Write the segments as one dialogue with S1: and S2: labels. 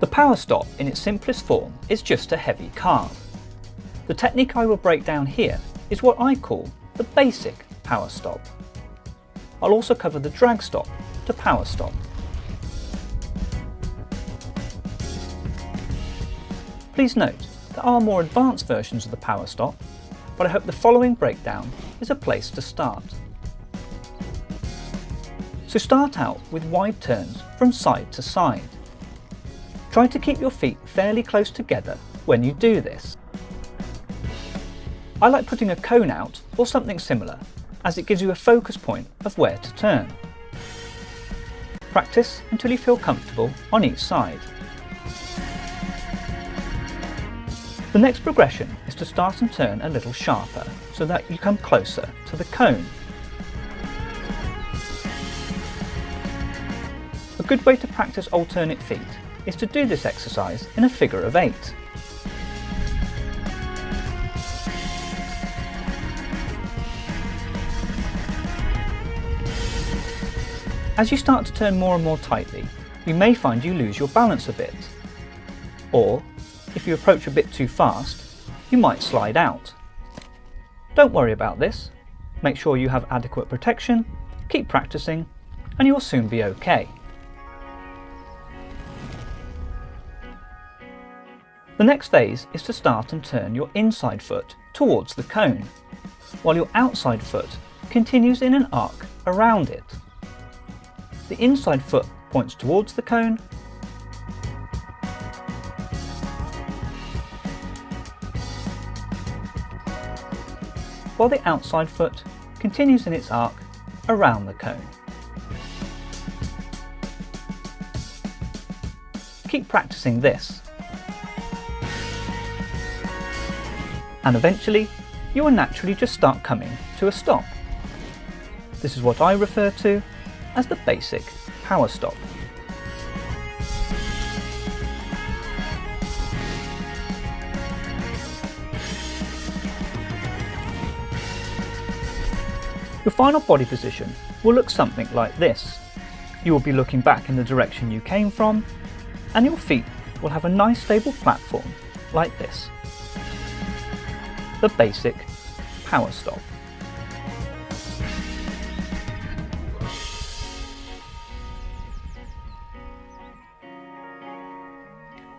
S1: The power stop in its simplest form is just a heavy carve. The technique I will break down here is what I call the basic power stop. I'll also cover the drag stop to power stop. Please note, there are more advanced versions of the power stop, but I hope the following breakdown is a place to start. So start out with wide turns from side to side. Try to keep your feet fairly close together when you do this. I like putting a cone out or something similar, as it gives you a focus point of where to turn. Practice until you feel comfortable on each side. The next progression is to start and turn a little sharper so that you come closer to the cone. A good way to practice alternate feet is to do this exercise in a figure of 8. As you start to turn more and more tightly, you may find you lose your balance a bit. Or, if you approach a bit too fast, you might slide out. Don't worry about this. Make sure you have adequate protection, keep practicing, and you will soon be okay. The next phase is to start and turn your inside foot towards the cone, while your outside foot continues in an arc around it. The inside foot points towards the cone, while the outside foot continues in its arc around the cone. Keep practicing this, and eventually you will naturally just start coming to a stop. This is what I refer to as the basic power stop. Your final body position will look something like this. You will be looking back in the direction you came from, and your feet will have a nice stable platform like this. The basic power stop.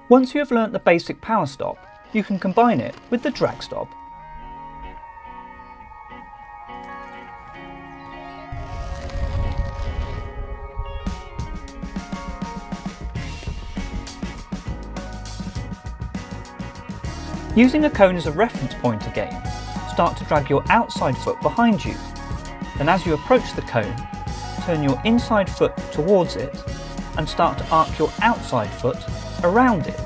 S1: Once you have learnt the basic power stop, you can combine it with the drag stop. Using a cone as a reference point again, start to drag your outside foot behind you. Then as you approach the cone, turn your inside foot towards it and start to arc your outside foot around it.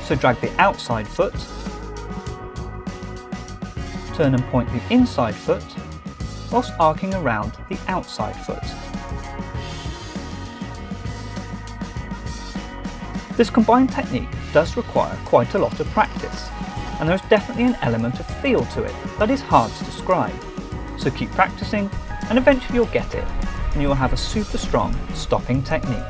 S1: So drag the outside foot, turn and point the inside foot, whilst arcing around the outside foot. This combined technique does require quite a lot of practice, and there is definitely an element of feel to it that is hard to describe. So keep practicing, and eventually you'll get it, and you will have a super strong stopping technique.